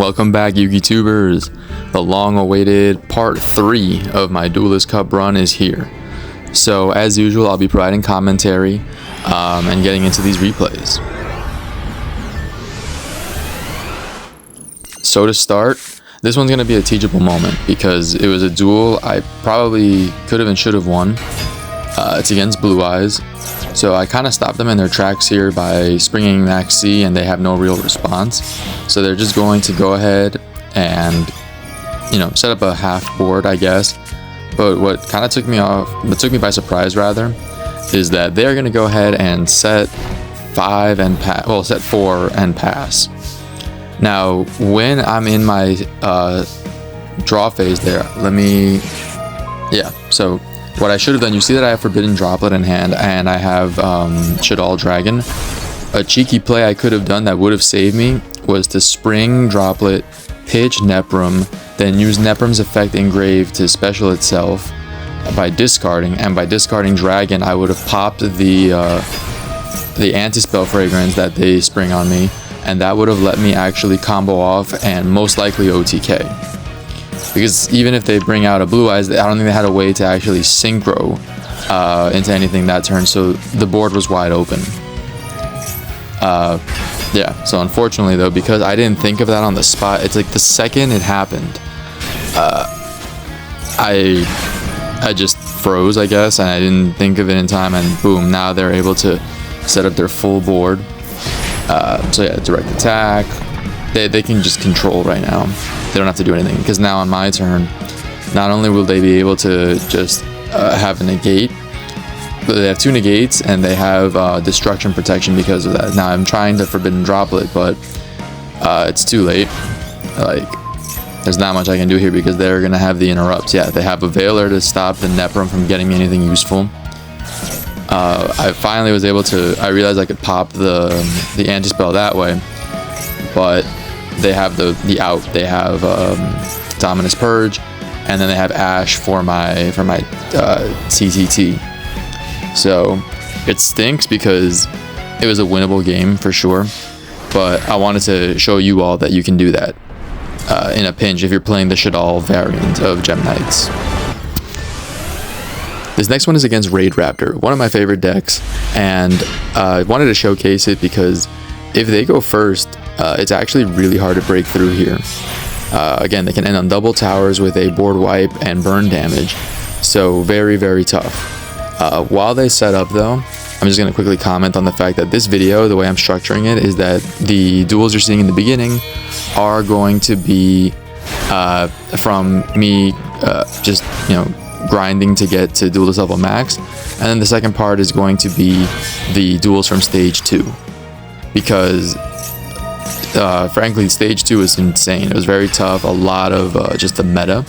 Welcome back, YugiTubers. The long-awaited part 3 of my Duelist Cup run is here. So, as usual, I'll be providing commentary and getting into these replays. So to start, this one's going to be a teachable moment because it was a duel I probably could have and should have won. It's against Blue Eyes. So I kind of stopped them in their tracks here by springing Max C, and they have no real response. So they're just going to go ahead and, set up a half board, I guess. But what kind of took me by surprise rather, is that they're going to go ahead and set 4 and pass. Now, when I'm in my draw phase there, so what I should have done, you see that I have Forbidden Droplet in hand, and I have Shaddoll Dragon. A cheeky play I could have done that would have saved me was to spring Droplet, pitch Neprum, then use Neprum's effect Engrave to special itself by discarding, and by discarding Dragon, I would have popped the anti-spell fragrance that they spring on me, and that would have let me actually combo off and most likely OTK. Because even if they bring out a Blue Eyes, I don't think they had a way to actually synchro into anything that turn, so the board was wide open. So unfortunately though, because I didn't think of that on the spot, it's like the second it happened, I just froze, I guess, and I didn't think of it in time, and boom, now they're able to set up their full board. Direct attack. They can just control right now. They don't have to do anything, because now on my turn, not only will they be able to just have a negate, but they have 2 negates, and they have destruction protection because of that. Now I'm trying to Forbidden Droplet, but it's too late. There's not much I can do here because they're gonna have the interrupts. Yeah, they have a Veiler to stop the Neprum from getting me anything useful. I finally was able to. I realized I could pop the anti-spell that way, but they have the out. They have Dominus Purge, and then they have Ash for my TTT. So it stinks because it was a winnable game for sure, but I wanted to show you all that you can do that in a pinch if you're playing the Shaddoll variant of Gem Knights. This next one is against Raidraptor, one of my favorite decks, and I wanted to showcase it because if they go first, it's actually really hard to break through here. Again, they can end on double towers with a board wipe and burn damage, so very, very tough. While they set up though, I'm just going to quickly comment on the fact that this video, the way I'm structuring it, is that the duels you're seeing in the beginning are going to be from me grinding to get to Duelist level max, and then the second part is going to be the duels from stage 2, because frankly stage 2 is insane. It was very tough, a lot of just the meta.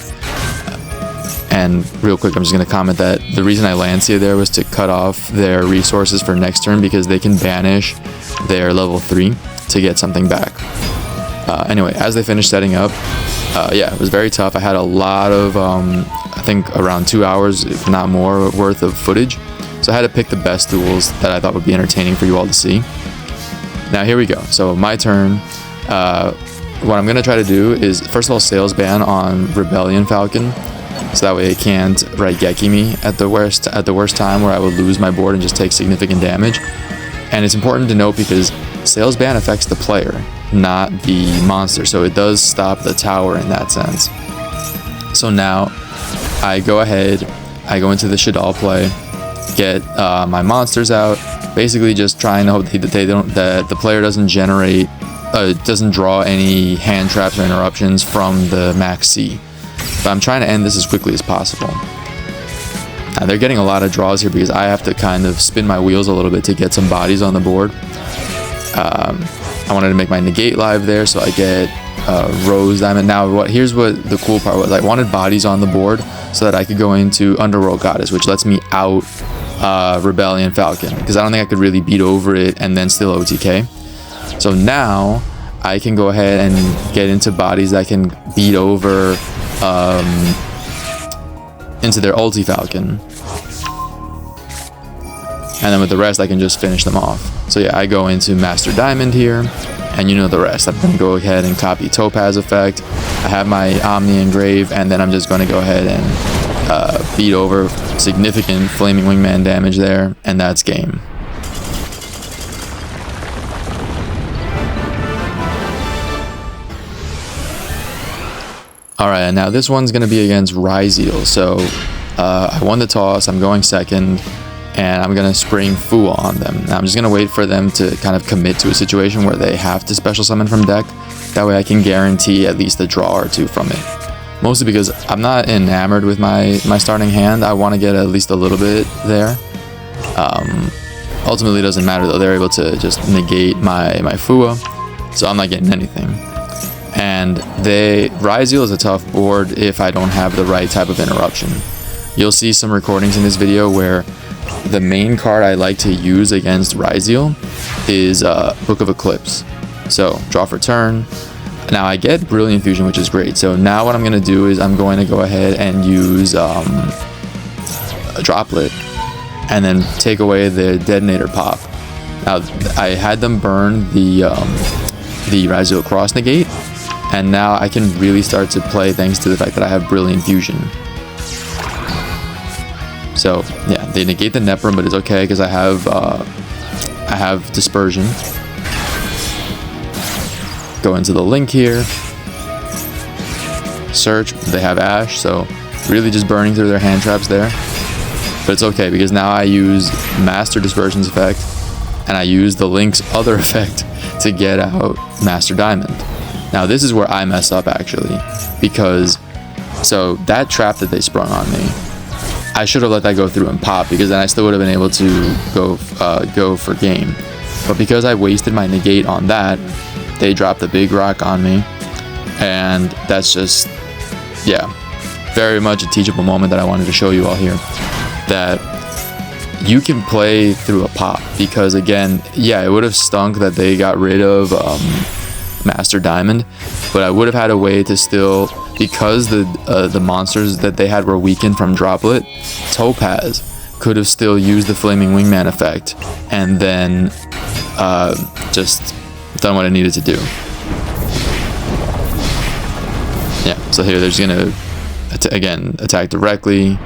And real quick, I'm just going to comment that the reason I Lancia there was to cut off their resources for next turn, because they can banish their level 3 to get something back. Anyway, as they finished setting up, it was very tough. I had a lot of, I think around 2 hours, if not more, worth of footage. So I had to pick the best duels that I thought would be entertaining for you all to see. Now here we go. So my turn. What I'm going to try to do is, first of all, Sales Ban on Rebellion Falcon, so that way it can't Raigeki me at the worst time where I would lose my board and just take significant damage. And it's important to note because Sales Ban affects the player, not the monster, so it does stop the tower in that sense. So now I go ahead, I go into the Shaddoll play, get my monsters out, basically just trying to hope that the player doesn't draw any hand traps or interruptions from the Max C. But I'm trying to end this as quickly as possible. Now they're getting a lot of draws here because I have to kind of spin my wheels a little bit to get some bodies on the board. I wanted to make my negate live there, so I get Rose Diamond. Now here's what the cool part was. I wanted bodies on the board so that I could go into Underworld Goddess, which lets me out Rebellion Falcon, because I don't think I could really beat over it and then still OTK. So now I can go ahead and get into bodies that can beat over into their ulti Falcon, and then with the rest I can just finish them off. So yeah, I go into Master Diamond here, and you know the rest. I'm going to go ahead and copy Topaz effect. I have my Omni Engrave, and then I'm just going to go ahead and beat over significant Flaming Wingman damage there, and that's game. Alright, and now this one's going to be against Ryzeal. So I won the toss, I'm going second, and I'm going to spring Floo on them. Now I'm just going to wait for them to kind of commit to a situation where they have to special summon from deck. That way I can guarantee at least a draw or two from it. Mostly because I'm not enamored with my starting hand. I want to get at least a little bit there. Ultimately it doesn't matter though. They're able to just negate my Floo, so I'm not getting anything. And Ryzeal is a tough board if I don't have the right type of interruption. You'll see some recordings in this video where the main card I like to use against Ryzeal is Book of Eclipse. So draw for turn. Now I get Brilliant Fusion, which is great. So now what I'm going to do is I'm going to go ahead and use a Droplet and then take away the Detonator Pop. Now I had them burn the Ryzeal Cross Negate, and now I can really start to play thanks to the fact that I have Brilliant Fusion. So yeah, they negate the Neprum, but it's okay because I have Dispersion. Go into the Link here. Search, they have Ash, so really just burning through their hand traps there. But it's okay because now I use Master Dispersion's effect, and I use the Link's other effect to get out Master Diamond. Now this is where I mess up actually, because so that trap that they sprung on me, I should have let that go through and pop, because then I still would have been able to go for game. But because I wasted my negate on that, they dropped the big rock on me, and that's just, yeah, very much a teachable moment that I wanted to show you all here, that you can play through a pop. Because again, yeah, it would have stunk that they got rid of Master Diamond, but I would have had a way to still, because the monsters that they had were weakened from Droplet, Topaz could have still used the Flaming Wingman effect and then just done what it needed to do. Yeah, so here they're just gonna again attack directly.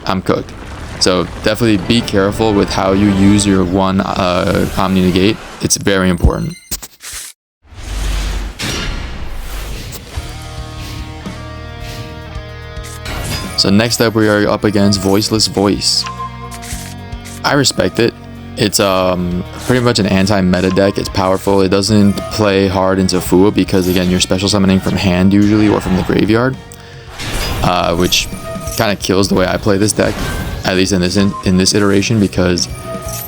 I'm cooked. So definitely be careful with how you use your one Omni Negate. It's very important. So next up we are up against Voiceless Voice. I respect it. It's pretty much an anti-meta deck. It's powerful. It doesn't play hard into Floo because again you're special summoning from hand usually or from the graveyard, which kind of kills the way I play this deck, at least in this iteration, because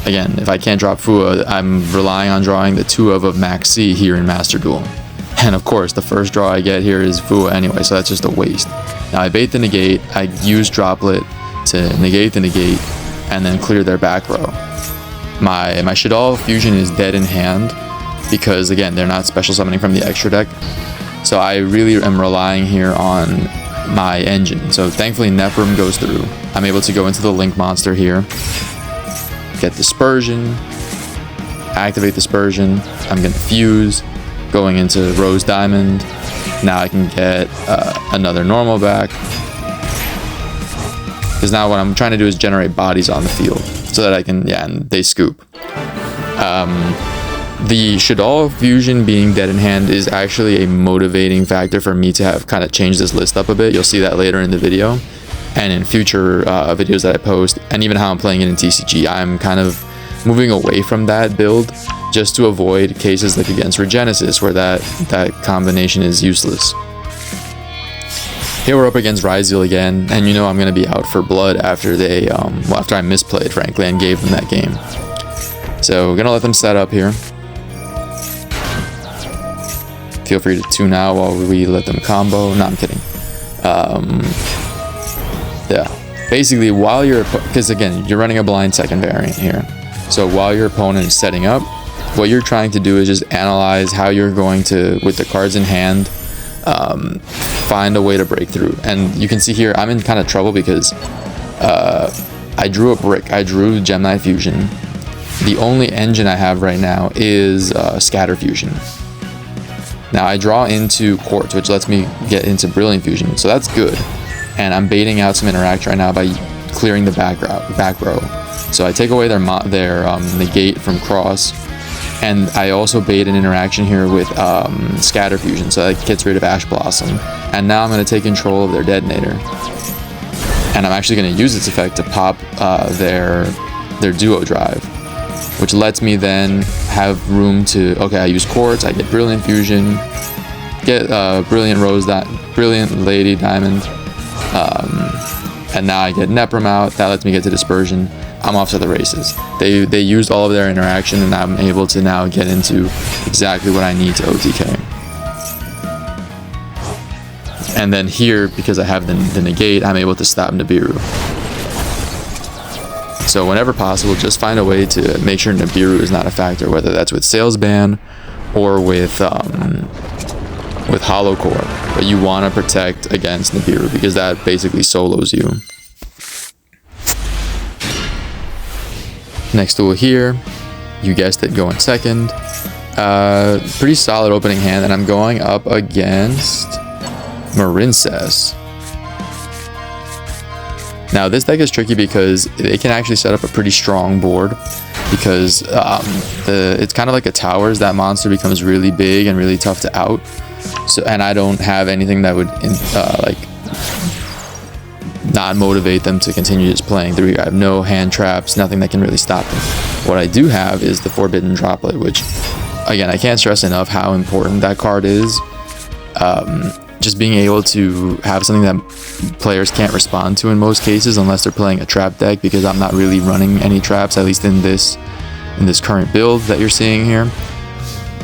again if I can't drop Floo, I'm relying on drawing the 2 of Max C here in Master Duel. And of course the first draw I get here is Floo anyway, so that's just a waste. Now I bait the negate, I use Droplet to negate the negate, and then clear their back row. My Shaddoll Fusion is dead in hand because again they're not special summoning from the extra deck, so I really am relying here on my engine. So thankfully Neprum goes through. I'm able to go into the Link monster here, get Dispersion, activate Dispersion, I'm gonna fuse, going into Rose Diamond. Now I can get another normal back, because now what I'm trying to do is generate bodies on the field so that I can, yeah, and they scoop. The Shaddoll Fusion being dead in hand is actually a motivating factor for me to have kind of changed this list up a bit. You'll see that later in the video and in future videos that I post, and even how I'm playing it in TCG. I'm kind of moving away from that build just to avoid cases like against Regenesis where that combination is useless. Here we're up against Ryzeal again, and you know I'm going to be out for blood after they after I misplayed frankly and gave them that game. So we're going to let them set up here. Feel free to tune out while we let them combo. No, I'm kidding. Yeah, basically while you're, because again you're running a blind second variant here, so while your opponent is setting up, what you're trying to do is just analyze how you're going to, with the cards in hand, find a way to break through. And you can see here I'm in kind of trouble because I drew a brick. I drew Gemini Fusion. the only engine I have right now is Scatter Fusion. Now I draw into Quartz, which lets me get into Brilliant Fusion, so that's good. And I'm baiting out some interaction right now by clearing the back row. So I take away their negate from Cross, and I also bait an interaction here with Scatter Fusion, so that gets rid of Ash Blossom. And now I'm going to take control of their Detonator. And I'm actually going to use its effect to pop their Duo Drive, which lets me then have room to, okay, I use Quartz, I get Brilliant Fusion, get Brilliant Lady Diamond, and now I get Neprum out. That lets me get to Dispersion. I'm off to the races. They used all of their interaction, and I'm able to now get into exactly what I need to OTK. And then here, because I have the negate, I'm able to stop Nibiru. So whenever possible, just find a way to make sure Nibiru is not a factor, whether that's with Sales Ban or with Hollow Core. But you want to protect against Nibiru because that basically solos you. Next duel here, you guessed it, going second. Pretty solid opening hand, and I'm going up against Marincess. Now this deck is tricky because it can actually set up a pretty strong board, because it's kind of like a towers. That monster becomes really big and really tough to out. So, and I don't have anything that would like not motivate them to continue just playing through. I have no hand traps, nothing that can really stop them. What I do have is the Forbidden Droplet, which again, I can't stress enough how important that card is. Just being able to have something that players can't respond to in most cases unless they're playing a trap deck, because I'm not really running any traps, at least in this current build that you're seeing here.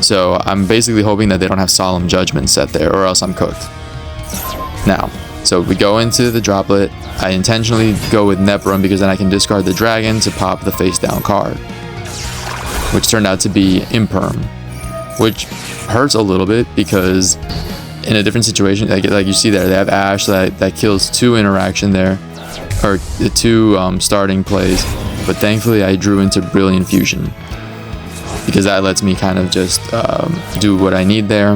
So I'm basically hoping that they don't have Solemn Judgment set there, or else I'm cooked. Now, so we go into the droplet. I intentionally go with Neprum because then I can discard the dragon to pop the face down card, which turned out to be Imperm, which hurts a little bit because in a different situation, like you see there, they have Ash that kills 2 interaction there, or 2 starting plays, but thankfully I drew into Brilliant Fusion because that lets me kind of just do what I need there.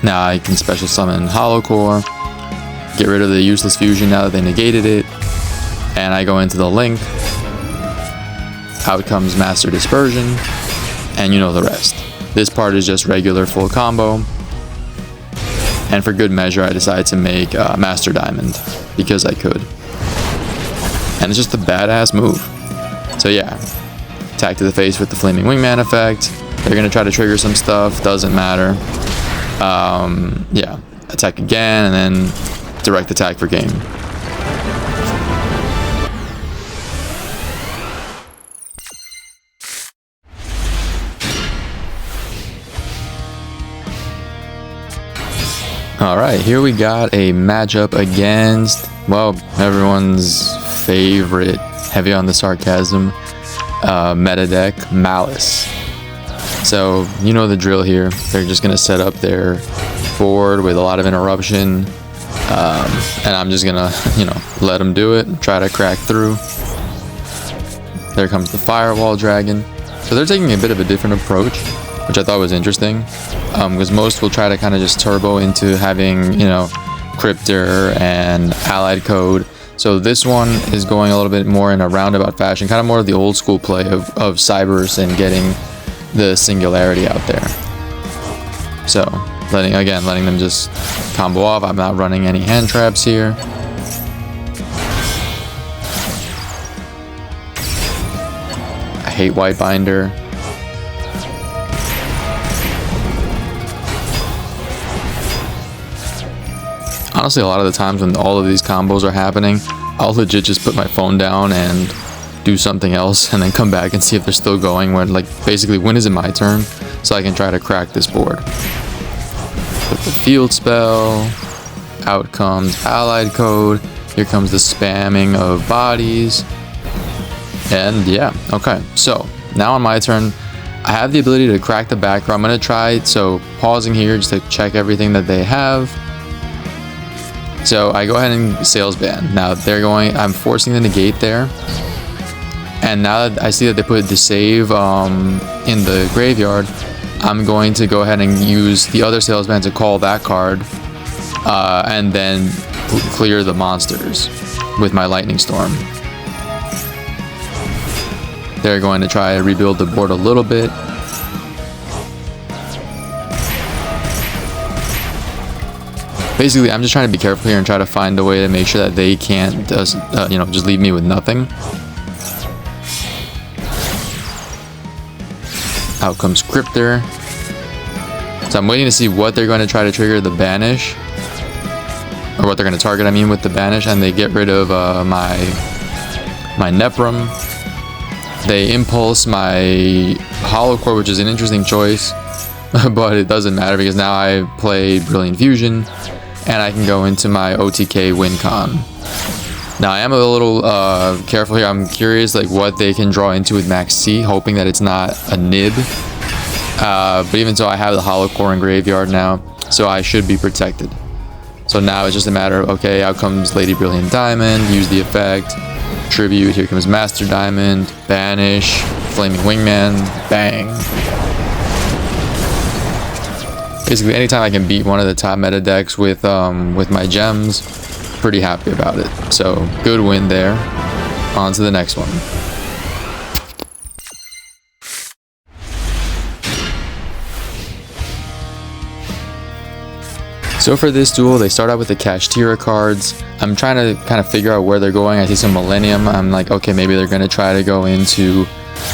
Now I can special summon Hollow Core, get rid of the useless fusion now that they negated it, and I go into the link. Out comes Master Dispersion, and you know the rest. This part is just regular full combo, and for good measure I decided to make Master Diamond because I could, and it's just a badass move. So yeah, attack to the face with the Flaming Wingman effect. They're gonna try to trigger some stuff, doesn't matter. Yeah, attack again and then direct attack for game. Alright, here we got a matchup against, well, everyone's favorite, heavy on the sarcasm, meta deck, Maliss. So, you know the drill here. They're just going to set up their board with a lot of interruption, and I'm just going to, let them do it, try to crack through. There comes the Firewall Dragon. So they're taking a bit of a different approach, which I thought was interesting, because most will try to kind of just turbo into having, Cryptor and Allied Code. So this one is going a little bit more in a roundabout fashion, kind of more of the old school play of Cybers and getting the Singularity out there. So letting them just combo off. I'm not running any hand traps here. I hate White Binder. Honestly, a lot of the times when all of these combos are happening, I'll legit just put my phone down and do something else and then come back and see if they're still going, when basically when is it my turn, so I can try to crack this board. Put the field spell, out comes Allied Code, here comes the spamming of bodies, and yeah, okay, so now on my turn I have the ability to crack the back row. I'm going to try, so pausing here just to check everything that they have. So I go ahead and Sales Ban. Now I'm forcing the negate there, And now that I see that they put the save in the graveyard, I'm going to go ahead and use the other salesman to call that card, and then clear the monsters with my lightning storm. They're going to try to rebuild the board a little bit. Basically, I'm just trying to be careful here and try to find a way to make sure that they can't just leave me with nothing. Out comes Cryptor. So I'm waiting to see what they're going to try to trigger the banish. Or what they're going to target, I mean, with the banish. And they get rid of my Neprum. They impulse my Hollow Core, which is an interesting choice. But it doesn't matter because now I play Brilliant Fusion. And I can go into my OTK win con. Now I am a little careful here. I'm curious like what they can draw into with Max C, hoping that it's not a nib. But even so, I have the Hollow Core in graveyard now, so I should be protected. So now it's just a matter of, okay, out comes Lady Brilliant Diamond, use the effect, tribute, here comes Master Diamond, banish, Flaming Wingman, bang. Basically, anytime I can beat one of the top meta decks with my gems, pretty happy about it. So, good win there. On to the next one. So for this duel, they start out with the Kash cards. I'm trying to kind of figure out where they're going. I see some Millennium. I'm like, okay, maybe they're going to try to go into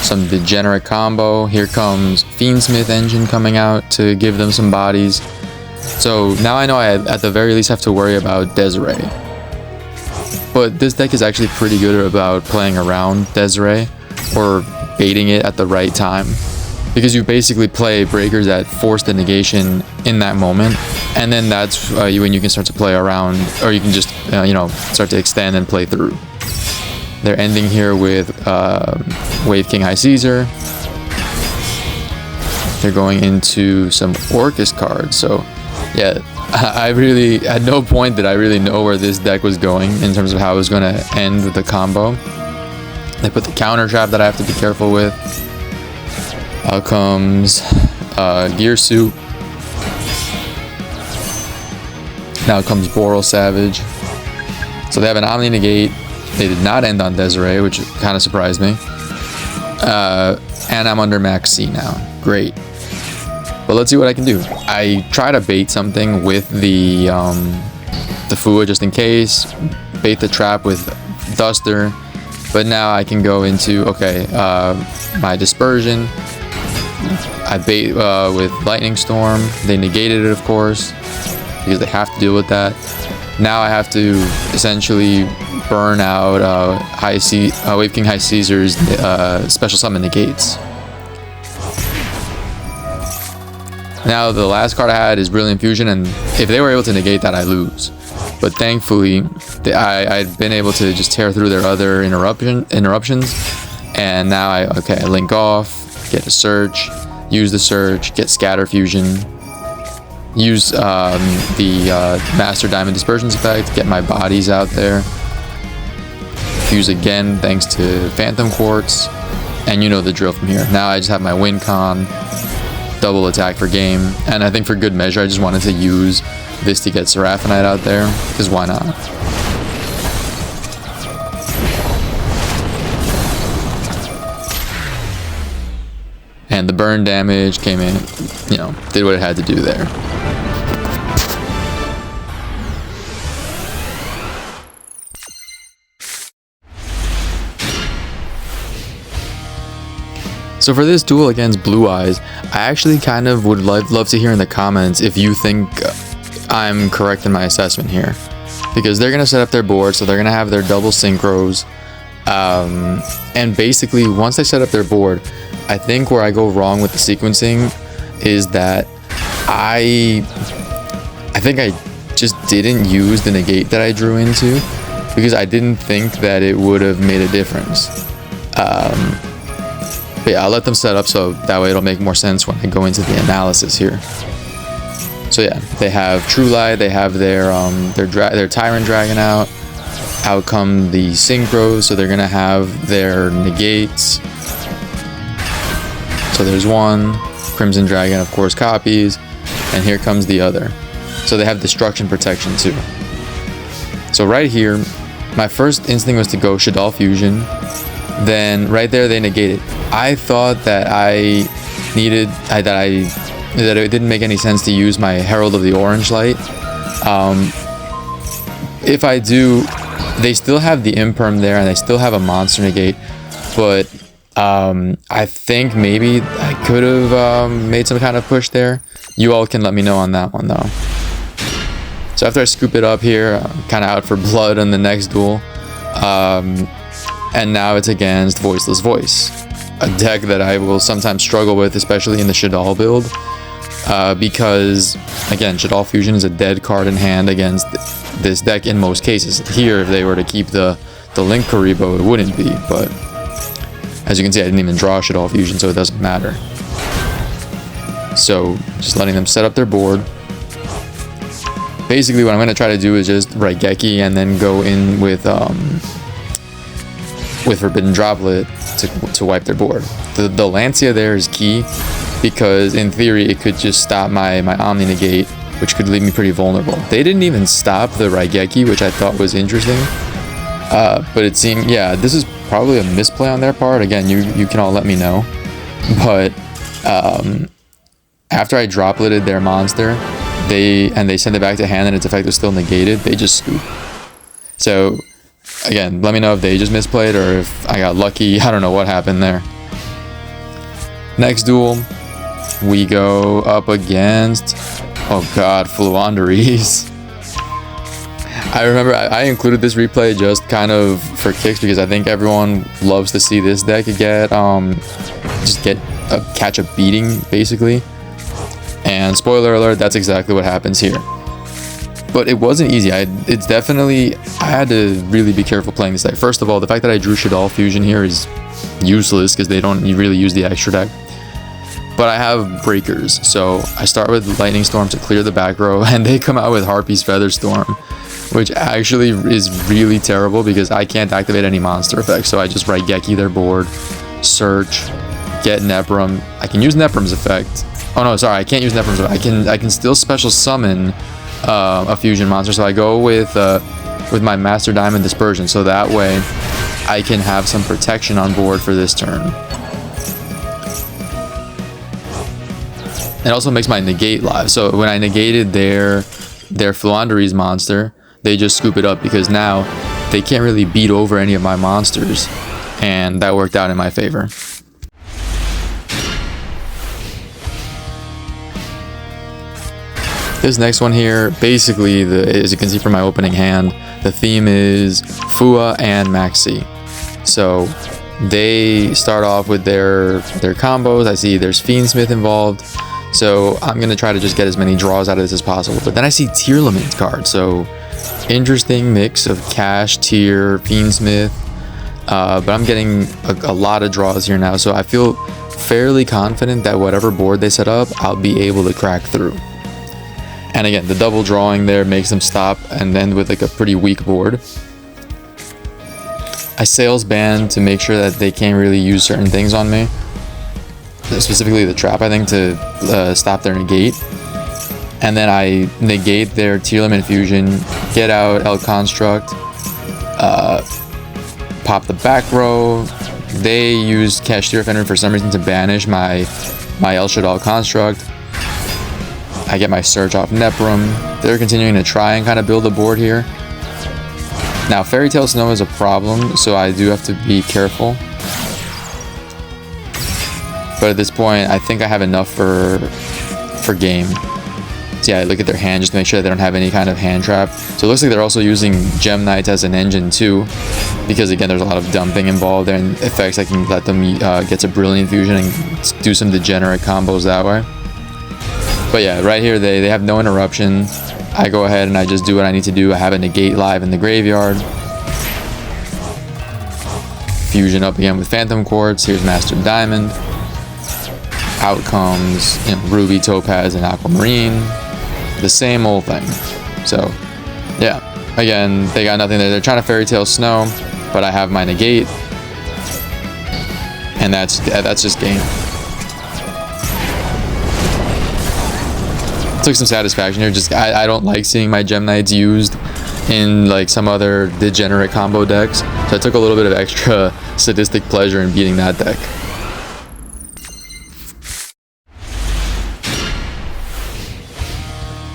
some degenerate combo. Here comes Fiendsmith engine coming out to give them some bodies. So now I know I at the very least have to worry about Desiree. But this deck is actually pretty good about playing around Desiree or baiting it at the right time. Because you basically play breakers that force the negation in that moment. And then that's when you can start to play around, or you can just, start to extend and play through. They're ending here with Wave King High Caesar. They're going into some Orcust cards. So, yeah, I really, at no point did I really know where this deck was going in terms of how it was going to end with the combo. They put the counter trap that I have to be careful with. Out comes Gear Suit. Now comes Boral Savage. So they have an Omni Negate. They did not end on Desiree, which kind of surprised me. And I'm under Max C now. Great. But let's see what I can do. I try to bait something with the Fua just in case. Bait the trap with Duster. But now I can go into, okay, my Dispersion. I bait with Lightning Storm. They negated it, of course, because they have to deal with that. Now I have to essentially burn out Wave King High Caesar's special summon negates. Now the last card I had is Brilliant Fusion, and if they were able to negate that, I lose. But thankfully, I'd been able to just tear through their other interruptions, and now I link off, get a search, use the search, get Scatter Fusion, use the Master Diamond Dispersions effect, get my bodies out there, fuse again thanks to Phantom Quartz, and you know the drill from here. Now I just have my win con, double attack for game, and I think for good measure I just wanted to use this to get Seraphinite out there, because why not? And the burn damage came in, did what it had to do there. So for this duel against Blue Eyes, I actually kind of would love to hear in the comments if you think I'm correct in my assessment here. Because they're going to set up their board, so they're going to have their double synchros. And basically, once they set up their board, I think where I go wrong with the sequencing is that I think I just didn't use the negate that I drew into because I didn't think that it would have made a difference. But yeah, I'll let them set up so that way it'll make more sense when I go into the analysis here. So yeah, they have True Light, they have their Tyrant Dragon out, Out come the synchros, so they're gonna have their negates. So there's one. Crimson Dragon, of course, copies. And here comes the other. So they have destruction protection too. So right here, my first instinct was to go Shaddoll Fusion. Then right there they negated. I thought that that it didn't make any sense to use my Herald of the Orange Light. If I do, they still have the Imperm there and they still have a monster negate, but I think maybe I could have made some kind of push there. You all can let me know on that one though. So after I scoop it up here, I'm kind of out for blood on the next duel. And now it's against Voiceless Voice, a deck that I will sometimes struggle with, especially in the Shaddoll build. Because, again, Shaddoll Fusion is a dead card in hand against this deck in most cases. Here, if they were to keep the Link Karibo, it wouldn't be. But, as you can see, I didn't even draw Shaddoll Fusion, so it doesn't matter. So, just letting them set up their board. Basically, what I'm going to try to do is just Raigeki and then go in with Forbidden Droplet to wipe their board. The Lancia there is key because in theory it could just stop my Omni Negate, which could leave me pretty vulnerable. They didn't even stop the Raigeki, which I thought was interesting. But it seemed, yeah, this is probably a misplay on their part. Again, you can all let me know. But after I dropleted their monster, they send it back to hand and its effect was still negated, they just scoop. So again, let me know if they just misplayed or if I got lucky. I don't know what happened there. Next duel, we go up against, oh god, Fluanderies. I remember I included this replay just kind of for kicks because I think everyone loves to see this deck catch a beating basically. And spoiler alert, that's exactly what happens here. But it wasn't easy. I had to really be careful playing this deck. First of all, the fact that I drew Shaddoll Fusion here is useless because they don't really use the extra deck. But I have breakers, so I start with Lightning Storm to clear the back row, and they come out with Harpy's Feather Storm, which actually is really terrible because I can't activate any monster effects. So I just Raigeki their board, search, get Neprum. I can use Neprum's effect. Oh no, sorry, I can't use Neprum's effect. I can still special summon a fusion monster. So I go with my Master Diamond Dispersion, so that way I can have some protection on board for this turn. It also makes my negate live. So when I negated their Fluanderies monster, they just scoop it up because now they can't really beat over any of my monsters, and that worked out in my favor. This next one here, basically, as you can see from my opening hand, the theme is Fua and Maxi. So they start off with their combos. I see there's Fiendsmith involved. So I'm going to try to just get as many draws out of this as possible. But then I see Tearlaments cards. So interesting mix of Kash, Tear, Fiendsmith. But I'm getting a lot of draws here now. So I feel fairly confident that whatever board they set up, I'll be able to crack through. And again, the double drawing there makes them stop and end with like a pretty weak board. I Sales Band to make sure that they can't really use certain things on me. Specifically the trap, I think, to stop their negate. And then I negate their Tearlament Fusion, get out El Construct, pop the back row. They use Kash Defender for some reason to banish my El Shaddoll Construct. I get my search off Neprum. They're continuing to try and kind of build a board here. Now, Fairy Tail Snow is a problem, so I do have to be careful. But at this point, I think I have enough for game. So yeah, I look at their hand just to make sure they don't have any kind of hand trap. So it looks like they're also using Gem Knights as an engine too, because again, there's a lot of dumping involved there and effects that can let them get to Brilliant Fusion and do some degenerate combos that way. But yeah, right here they have no interruption. I go ahead and I just do what I need to do. I have a negate live in the graveyard. Fusion up again with Phantom Quartz. Here's Master Diamond. Out comes Ruby, Topaz, and Aquamarine. The same old thing. So, yeah. Again, they got nothing there. They're trying to Fairy Tail Snow, but I have my negate. And that's just game. Took some satisfaction here. Just I don't like seeing my Gem Knights used in like some other degenerate combo decks, so I took a little bit of extra sadistic pleasure in beating that deck.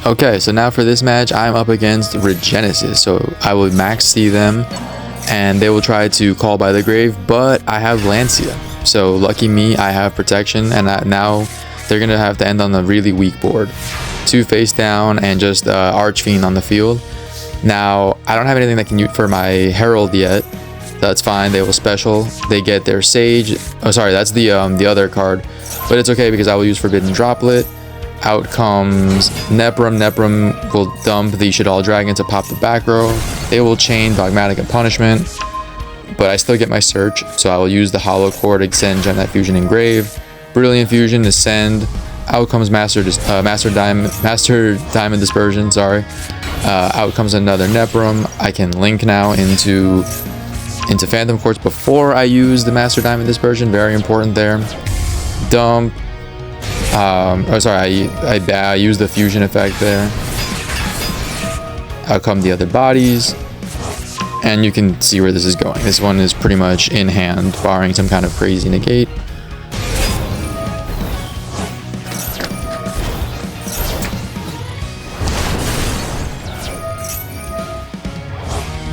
Okay, so now for this match, I'm up against Regenesis, so I will max see them, and they will try to call by the grave, but I have Lancia, so lucky me, I have protection, and now they're gonna have to end on a really weak board. 2 face down and just Archfiend on the field. Now, I don't have anything that can use for my Herald yet. That's fine. They will special. They get their Sage. Oh, sorry, that's the other card. But it's okay because I will use Forbidden Droplet. Out comes Neprum. Neprum will dump the Shaddoll Dragon to pop the back row. They will chain Dogmatic and Punishment. But I still get my Search, so I will use the Hollow Core to send Gem Knight Fusion Engrave. Brilliant Fusion to send. Out comes Master Diamond Dispersion, sorry. Out comes another Neprum. I can link now into Phantom Quartz before I use the Master Diamond Dispersion. Very important there. Dump. Oh, sorry. I use the fusion effect there. Out come the other bodies, and you can see where this is going. This one is pretty much in hand, barring some kind of crazy negate.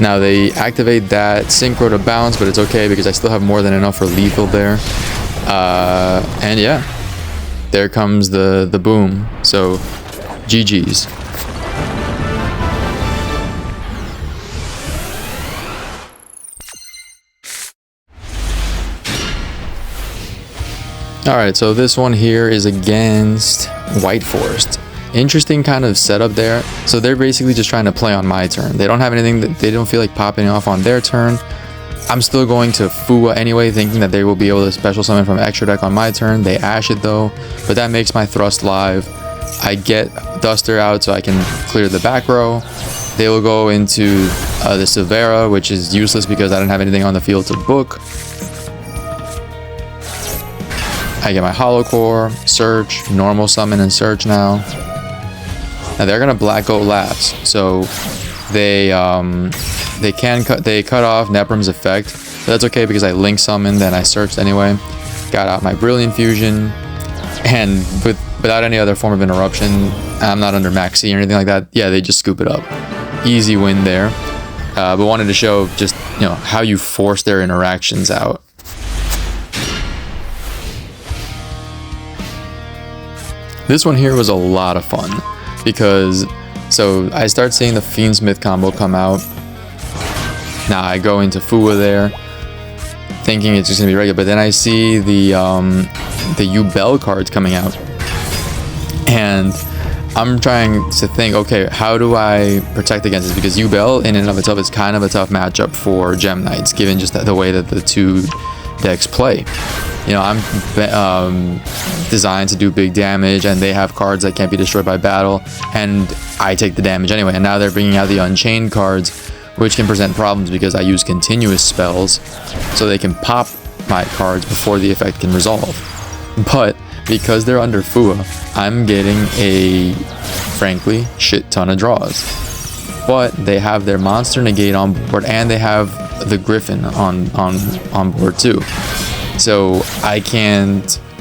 Now they activate that Synchro to bounce, but it's okay because I still have more than enough for lethal there. And yeah, there comes the boom. So GG's. Alright, so this one here is against White Forest. Interesting kind of setup there. So they're basically just trying to play on my turn. They don't have anything that they don't feel like popping off on their turn. I'm still going to Fua anyway, thinking that they will be able to special summon from extra deck on my turn. They Ash it though, but that makes my Thrust live. I get Duster out so I can clear the back row. They will go into the Silvera, which is useless because I don't have anything on the field to book. I get my Hollow Core, Search, normal summon and Search now. Now they're gonna Black Goat Lapse, so they cut off Neprum's effect, but that's okay because I Link summoned and I searched anyway. Got out my Brilliant Fusion, and without any other form of interruption, I'm not under Max C or anything like that. Yeah, they just scoop it up. Easy win there, but wanted to show just how you force their interactions out. This one here was a lot of fun. Because, so I start seeing the Fiendsmith combo come out. Now I go into Fua there, thinking it's just gonna be regular, but then I see the Yubel cards coming out, and I'm trying to think, okay, how do I protect against this? Because Yubel in and of itself is kind of a tough matchup for Gem Knights, given just the way that the two decks play. I'm designed to do big damage, and they have cards that can't be destroyed by battle, and I take the damage anyway. And now they're bringing out the Unchained cards, which can present problems because I use continuous spells, so they can pop my cards before the effect can resolve. But because they're under Fua, I'm getting a, frankly, shit ton of draws. But they have their Monster Negate on board, and they have the Griffin on board too. So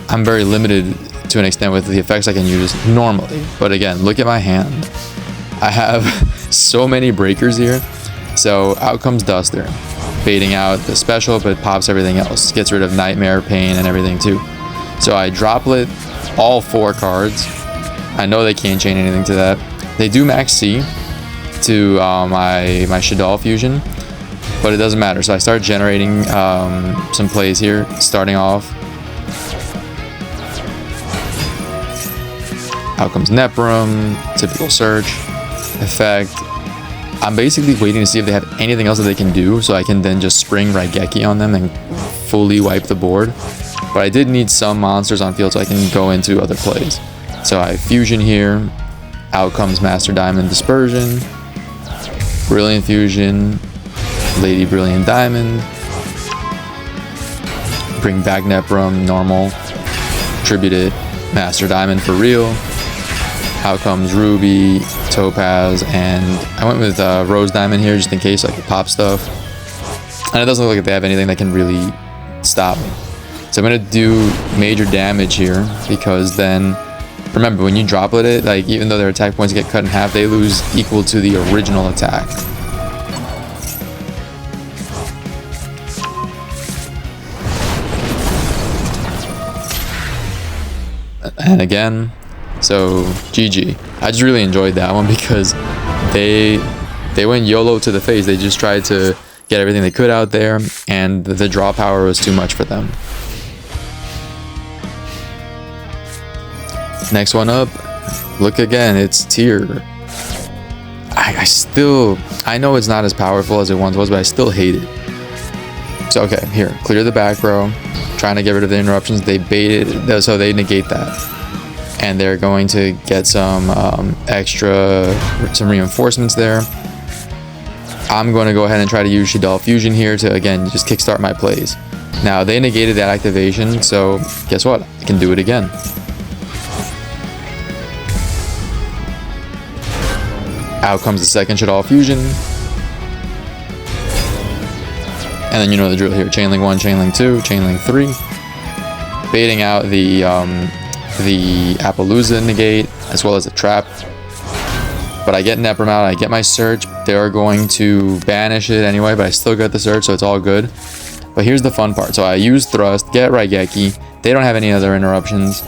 I'm very limited to an extent with the effects I can use normally. But again, look at my hand. I have so many breakers here. So out comes Duster, baiting out the special, but pops everything else. Gets rid of Nightmare, Pain, and everything too. So I droplet all 4 cards. I know they can't chain anything to that. They do Max C to my Shaddoll Fusion, but it doesn't matter. So I start generating some plays here, starting off. Out comes Neprum, typical Search, effect. I'm basically waiting to see if they have anything else that they can do, so I can then just spring Raigeki on them and fully wipe the board. But I did need some monsters on field so I can go into other plays. So I Fusion here, out comes Master Diamond Dispersion. Brilliant Fusion, Lady Brilliant Diamond, bring back Neprum, normal, Tributed, Master Diamond for real. Out comes Ruby, Topaz, and I went with Rose Diamond here just in case I could pop stuff. And it doesn't look like they have anything that can really stop me. So I'm going to do major damage here because then, remember, when you droplet it, like even though their attack points get cut in half, they lose equal to the original attack. And again, so GG. I just really enjoyed that one because they went YOLO to the face. They just tried to get everything they could out there, and the draw power was too much for them. Next one up, look again, it's Tear. I know it's not as powerful as it once was, but I still hate it. So okay, here, clear the back row, trying to get rid of the interruptions. They baited, so they negate that. And they're going to get some some reinforcements there. I'm going to go ahead and try to use Shaddoll Fusion here to, again, just kickstart my plays. Now, they negated that activation, so guess what? I can do it again. Out comes the second Shaddoll Fusion. And then you know the drill here. Chainlink 1, Chainlink 2, Chainlink 3. Baiting out the Appaloosa negate, as well as the trap. But I get Neprum out, I get my search. They are going to banish it anyway, but I still got the search, so it's all good. But here's the fun part. So I use Thrust, get Raigeki. They don't have any other interruptions.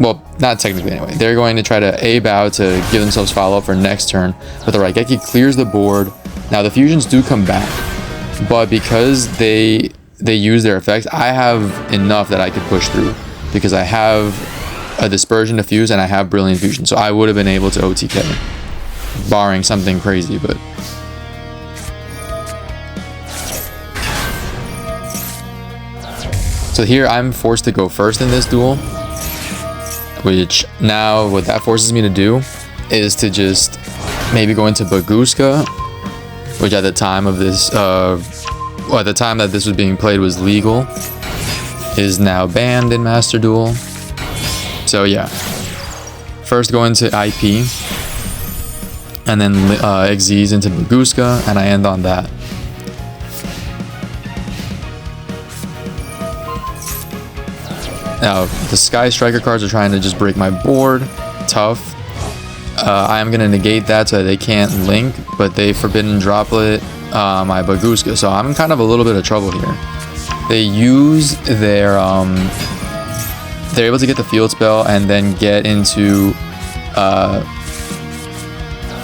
Well, not technically anyway. They're going to try to A-bow to give themselves follow-up for next turn. But the Raigeki clears the board. Now the fusions do come back. But because they use their effects, I have enough that I could push through. Because I have a Dispersion to fuse and I have Brilliant Fusion. So I would have been able to OTK. Barring something crazy, but... So here I'm forced to go first in this duel. Which now what that forces me to do is to just maybe go into Baguska, which at the time of this, at the time that this was being played was legal, is now banned in Master Duel. So yeah, first go into IP, and then Xyz into Baguska, and I end on that. Now, the Sky Striker cards are trying to just break my board. Tough. I am going to negate that so they can't link, but they Forbidden Droplet my Baguska, so I'm kind of a little bit of trouble here. They use their... they're able to get the field spell and then get into...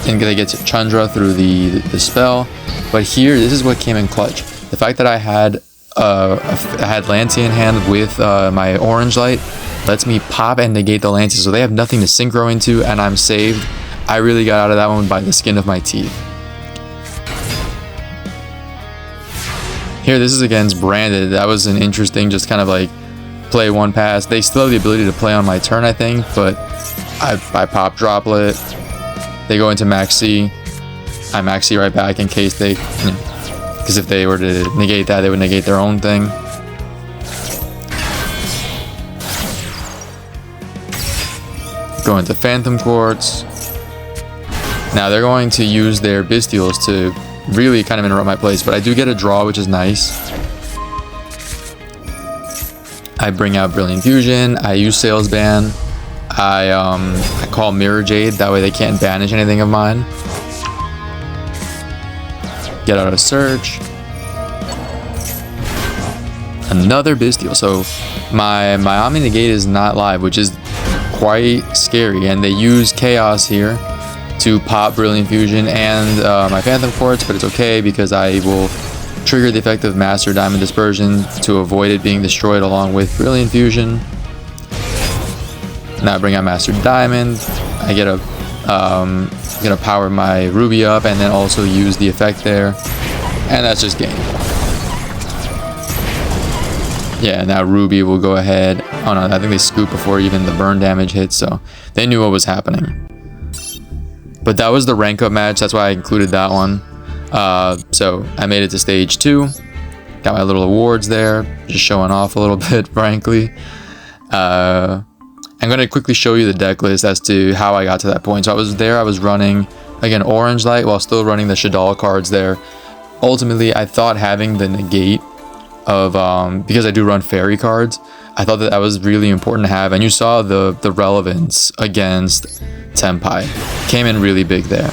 and they get to Chandra through the spell. But here, this is what came in clutch. The fact that I had Lancey in hand with my orange light lets me pop and negate the Lancey, so they have nothing to synchro into, and I'm saved. I really got out of that one by the skin of my teeth. Here, this is against Branded. That was an interesting, just kind of like play one pass. They still have the ability to play on my turn, I think, but I pop Droplet. They go into Maxi. I Maxi right back in case they... Because if they were to negate that, they would negate their own thing. Go into Phantom Quartz. Now they're going to use their Bestials to really kind of interrupt my plays, but I do get a draw, which is nice. I bring out Brilliant Fusion. I use Sales Ban. I call Mirror Jade. That way they can't banish anything of mine. Get out of Search. Another Bestial. So my Omni Negate is not live, which is quite scary. And they use Chaos here to pop Brilliant Fusion and my Phantom Quartz, but it's okay because I will trigger the effect of Master Diamond Dispersion to avoid it being destroyed along with Brilliant Fusion. Now I bring out Master Diamond. I get a gonna power my Ruby up and then also use the effect there, and that's just game. Yeah, now Ruby will go ahead. Oh no, I think they scoop before even the burn damage hits, so they knew what was happening. But that was the rank up match, that's why I included that one. So I made it to stage 2. Got my little awards there, just showing off a little bit, frankly. I'm going to quickly show you the deck list as to how I got to that point. So I was running, again, Orange Light while still running the Shaddoll cards there. Ultimately, I thought having the negate of, because I do run fairy cards, I thought that was really important to have. And you saw the relevance against Tenpai. Came in really big there.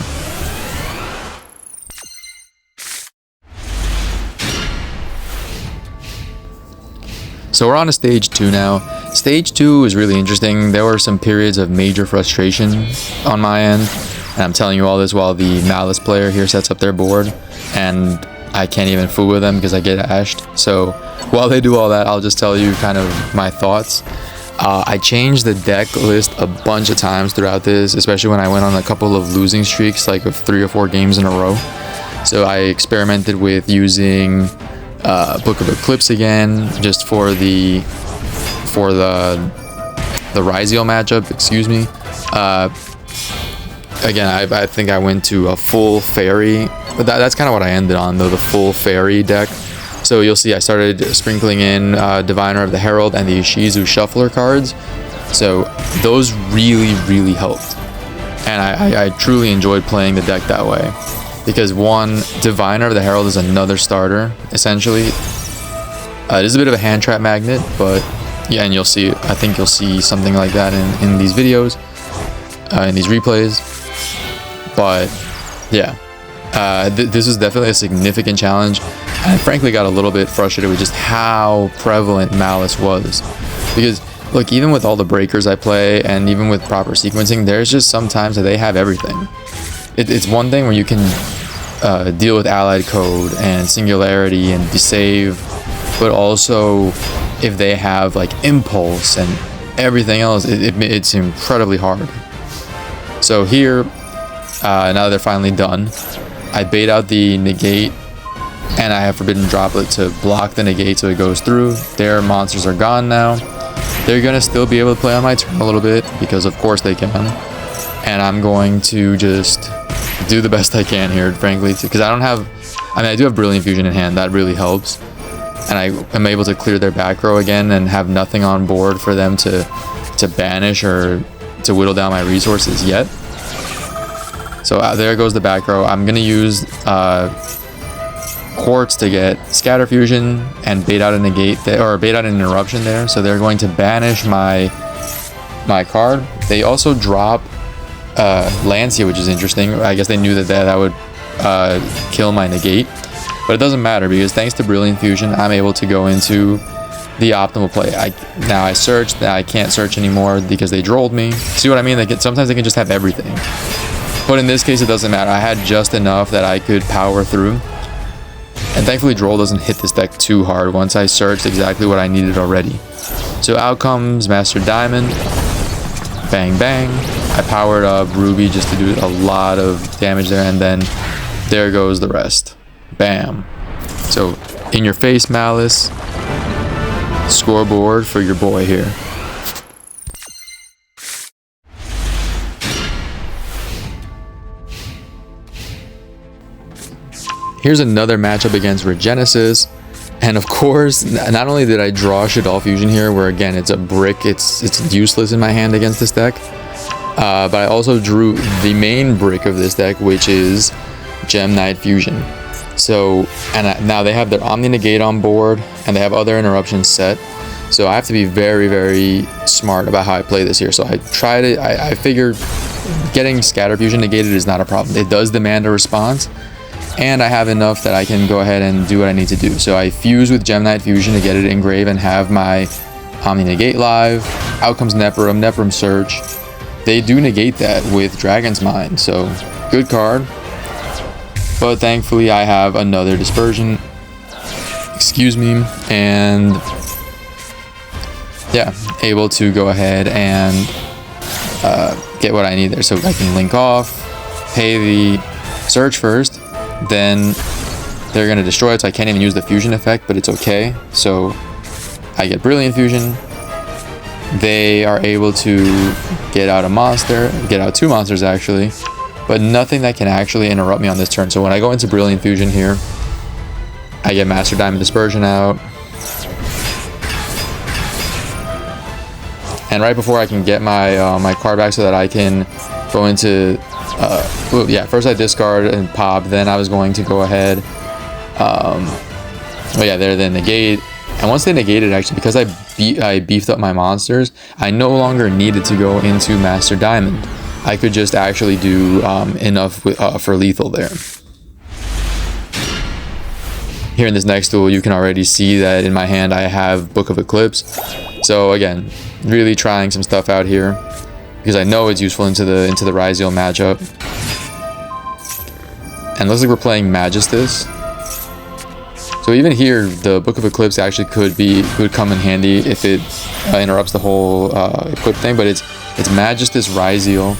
So we're on to stage 2 now. Stage 2 is really interesting. There were some periods of major frustration on my end. And I'm telling you all this while the Maliss player here sets up their board. And I can't even fool with them because I get ashed. So while they do all that, I'll just tell you kind of my thoughts. I changed the deck list a bunch of times throughout this, especially when I went on a couple of losing streaks, like of 3 or 4 games in a row. So I experimented with using Book of Eclipse again, just for the Ryzeal matchup, excuse me. Again, I think I went to a full fairy, but that's kind of what I ended on, though, the full fairy deck. So you'll see I started sprinkling in Diviner of the Herald and the Ishizu Shuffler cards. So those really helped. And I truly enjoyed playing the deck that way. Because one, Diviner of the Herald is another starter, essentially. It is a bit of a hand trap magnet, but yeah, and you'll see, I think you'll see something like that in these videos, in these replays. But yeah, this was definitely a significant challenge. I frankly got a little bit frustrated with just how prevalent Maliss was. Because look, even with all the breakers I play, and even with proper sequencing, there's just sometimes that they have everything. It's one thing where you can deal with allied code and singularity and desave, but also if they have like impulse and everything else, it's incredibly hard. So here, now that they're finally done, I bait out the negate, and I have Forbidden Droplet to block the negate so it goes through. Their monsters are gone now. They're gonna still be able to play on my turn a little bit, because of course they can. And I'm going to just do the best I can here, frankly, because I do have Brilliant Fusion in hand. That really helps. And I am able to clear their back row again and have nothing on board for them to banish or to whittle down my resources yet. So there goes the back row. I'm going to use Quartz to get Scatter Fusion and bait out a negate there, or bait out an interruption there. So they're going to banish my card. They also drop Lancia, which is interesting. I guess they knew that would kill my negate, but it doesn't matter because thanks to Brilliant Fusion, I'm able to go into the optimal play. Now I searched. Now I can't search anymore because they drolled me. See what I mean? Sometimes they can just have everything, but in this case, it doesn't matter. I had just enough that I could power through, and thankfully, Droll doesn't hit this deck too hard once I searched exactly what I needed already. So out comes Master Diamond. Bang bang. I powered up Ruby just to do a lot of damage there, and then there goes the rest. Bam. So in your face, Maliss. Scoreboard for your boy here. Here's another matchup against Regenesis. And of course, not only did I draw Shaddoll Fusion here, where again, it's a brick, it's useless in my hand against this deck. But I also drew the main brick of this deck, which is Gem Knight Fusion. So, now they have their Omni Negate on board, and they have other interruptions set. So I have to be very smart about how I play this here. So I figured getting Scatter Fusion negated is not a problem. It does demand a response, and I have enough that I can go ahead and do what I need to do. So I fuse with Gem Knight Fusion to get it engrave and have my Omni Negate live. Out comes Neprum Search. They do negate that with Dragon's Mind, so good card. But thankfully I have another Dispersion, excuse me, and yeah, able to go ahead and get what I need there. So I can link off, pay the Search first, then they're going to destroy it, so I can't even use the Fusion effect, but it's okay. So I get Brilliant Fusion. They are able to get out a monster, get out 2 monsters actually, but nothing that can actually interrupt me on this turn. So when I go into Brilliant Fusion here, I get Master Diamond Dispersion out. And right before I can get my my card back so that I can go into... yeah, first I discard and pop, then I was going to go ahead. Oh yeah, they're then negate. And once they negated, actually, because I beefed up my monsters, I no longer needed to go into Master Diamond. I could just actually do enough for lethal there. Here in this next duel, you can already see that in my hand I have Book of Eclipse. So again, really trying some stuff out here because I know it's useful into the Ryzeal matchup. And looks like we're playing Magistus. So even here, the Book of Eclipse actually could come in handy if it interrupts the whole equip thing. But it's Magistus Ryzeal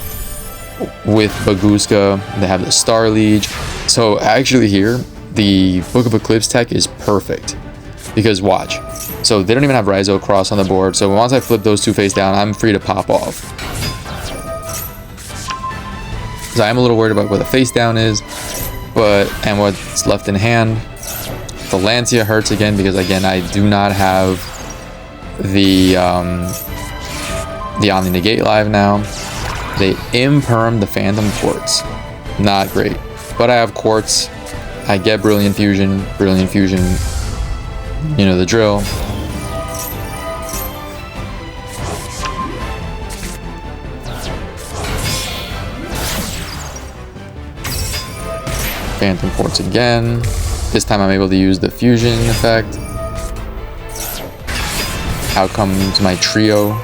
with Baguska. They have the Star Liege. So actually here, the Book of Eclipse tech is perfect because watch. So they don't even have Ryzeal cross on the board. So once I flip those two face down, I'm free to pop off. So I'm a little worried about what the face down is, and what's left in hand. The Lancia hurts again because again I do not have the Omni Negate live now. They imperm the Phantom Quartz. Not great. But I have Quartz. I get Brilliant Fusion, you know the drill. Phantom Quartz again. This time I'm able to use the fusion effect. Out comes my trio.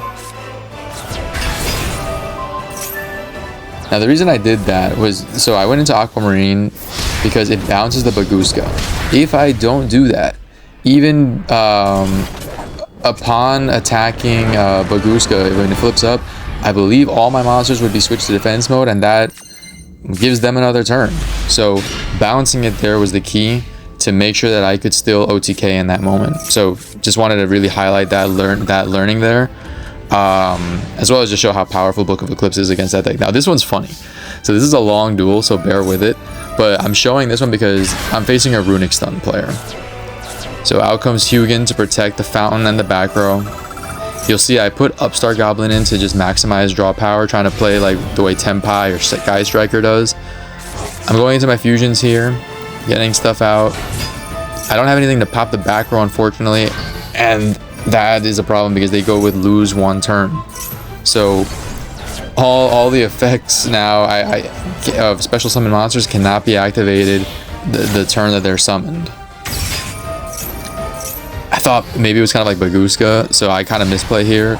Now the reason I did that was, so I went into Aquamarine because it bounces the Baguska. If I don't do that, even upon attacking Baguska, when it flips up, I believe all my monsters would be switched to defense mode, and that gives them another turn. So bouncing it there was the key to make sure that I could still OTK in that moment. So just wanted to really highlight that learning there, as well as just show how powerful Book of Eclipse is against that deck. Now this one's funny. So this is a long duel, so bear with it. But I'm showing this one because I'm facing a Runick Stun player. So out comes Hugin to protect the fountain and the back row. You'll see I put Upstart Goblin in to just maximize draw power, trying to play like the way Tenpai or Sky Striker does. I'm going into my fusions here, getting stuff out. I don't have anything to pop the back row, unfortunately, and that is a problem because they go with lose one turn. So all the effects now of special summon monsters cannot be activated the turn that they're summoned. I thought maybe it was kind of like Baguska, so I kind of misplay here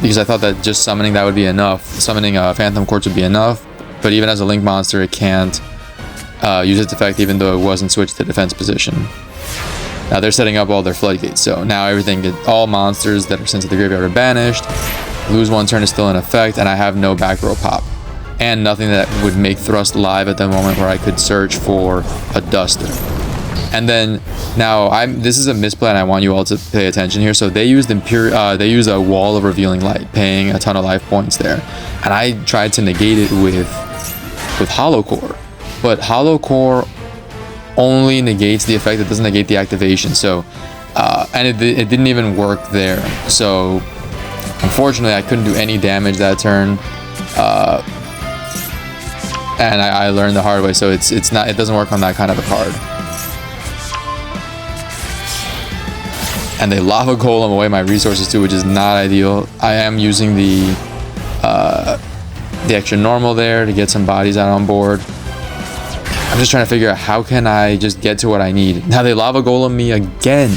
because I thought that just summoning that would be enough. Summoning Phantom Quartz would be enough, but even as a link monster, it can't use its effect even though it wasn't switched to defense position. Now they're setting up all their floodgates, so now all monsters that are sent to the graveyard are banished. Lose one turn is still in effect, and I have no back row pop. And nothing that would make Thrust live at the moment where I could search for a Duster. And then now this is a misplay, and I want you all to pay attention here. So they used they used a Wall of Revealing Light, paying a ton of life points there. And I tried to negate it with Hollow Core. But Hollow Core only negates the effect, it doesn't negate the activation. So and it didn't even work there. So unfortunately I couldn't do any damage that turn. And I learned the hard way, so it doesn't work on that kind of a card. And they Lava Golem away my resources too, which is not ideal. I am using the extra normal there to get some bodies out on board. I'm just trying to figure out how can I just get to what I need. Now they Lava Golem me again.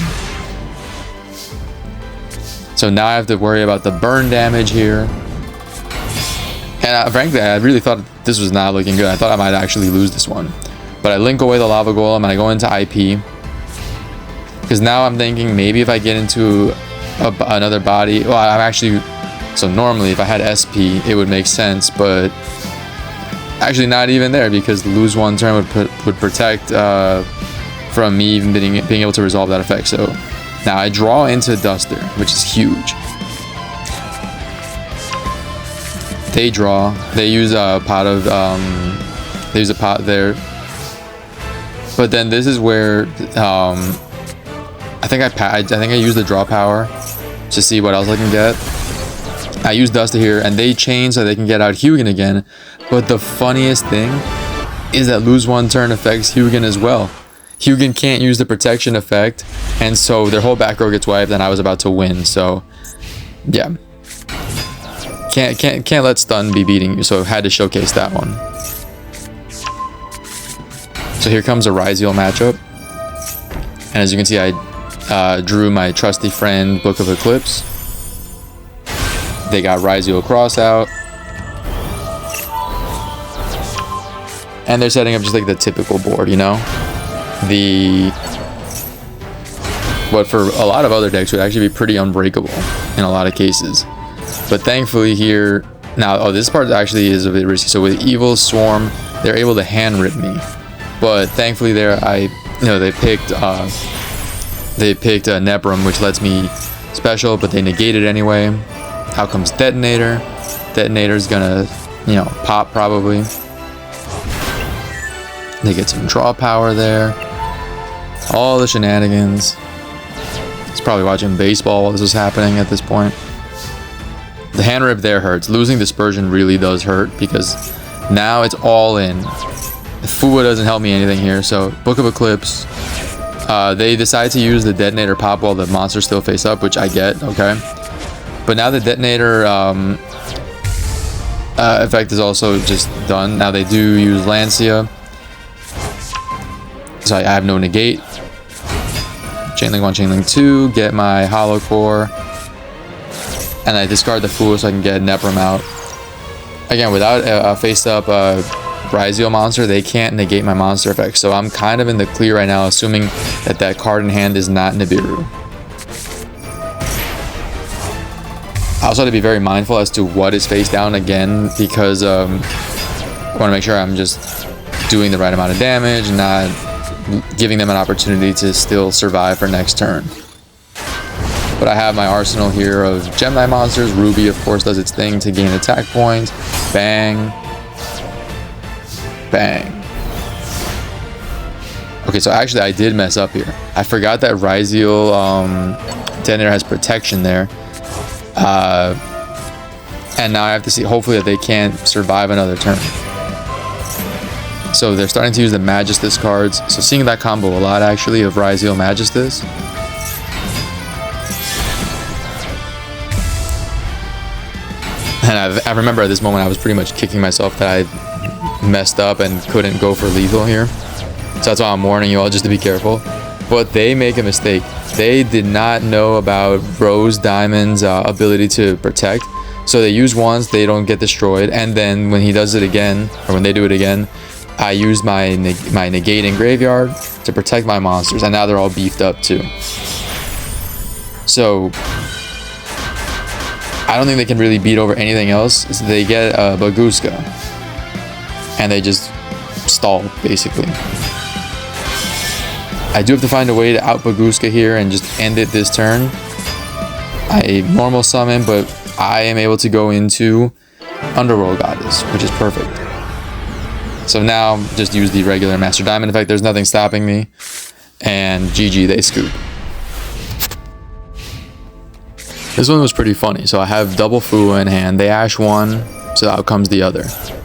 So now I have to worry about the burn damage here. And frankly, I really thought this was not looking good. I thought I might actually lose this one. But I link away the Lava Golem and I go into IP. Because now I'm thinking maybe if I get into another body, well, I'm actually, so normally if I had SP, it would make sense, but actually not even there because lose one turn would protect from me even being able to resolve that effect. So now I draw into Duster, which is huge. They draw. They use a pot of they use a pot there. But then this is where I think I used the draw power to see what else I can get. I used Duster here, and they chain so they can get out Hugin again. But the funniest thing is that lose one turn affects Hugin as well. Hugin can't use the protection effect, and so their whole back row gets wiped, and I was about to win. So yeah, can't let stun be beating you. So had to showcase that one. So here comes a Ryzeal matchup, and as you can see, I drew my trusty friend Book of Eclipse. They got Ryzeal cross out, and they're setting up just like the typical board, you know, what for a lot of other decks would actually be pretty unbreakable in a lot of cases. But thankfully here now, this part actually is a bit risky. So with Evil Swarm, they're able to hand rip me. But thankfully there, they picked Nebrum, which lets me special, but they negate it anyway. Out comes Detonator. Detonator's gonna, pop probably. They get some draw power there. All the shenanigans. He's probably watching baseball while this was happening at this point. The hand rip there hurts. Losing Dispersion really does hurt because now it's all in. Fua doesn't help me anything here, so Book of Eclipse. They decide to use the Detonator pop while the monsters still face up, which I get, okay. But now the Detonator effect is also just done. Now they do use Lancia. So I have no negate. Chainlink 1, Chainlink 2, get my Hollow Core. And I discard the Fua so I can get Nebrum out. Again, without a face-up Ryzeal monster, they can't negate my monster effect. So I'm kind of in the clear right now, assuming that card in hand is not Nibiru. I also have to be very mindful as to what is face down again, because I want to make sure I'm just doing the right amount of damage and not giving them an opportunity to still survive for next turn. But I have my arsenal here of Gem Knight monsters. Ruby, of course, does its thing to gain attack points. Bang. Bang. Okay, so actually I did mess up here. I forgot that Ryzeal Detonator has protection there. And now I have to see, hopefully, that they can't survive another turn. So they're starting to use the Magistus cards. So seeing that combo a lot, actually, of Ryzeal Magistus. And I remember at this moment I was pretty much kicking myself that I messed up and couldn't go for lethal here. So that's why I'm warning you all just to be careful. But they make a mistake. They did not know about Rose Diamond's ability to protect. So they use once, they don't get destroyed. And then when he does it again, or when they do it again, I use my negate in graveyard to protect my monsters. And now they're all beefed up too. So I don't think they can really beat over anything else. So they get Baguska. And they just stall, basically. I do have to find a way to out Baguska here and just end it this turn. I normal summon, but I am able to go into Underworld Goddess, which is perfect. So now just use the regular Master Diamond effect. There's nothing stopping me. And GG, they scoop. This one was pretty funny. So I have double Fua in hand. They Ash one, so out comes the other.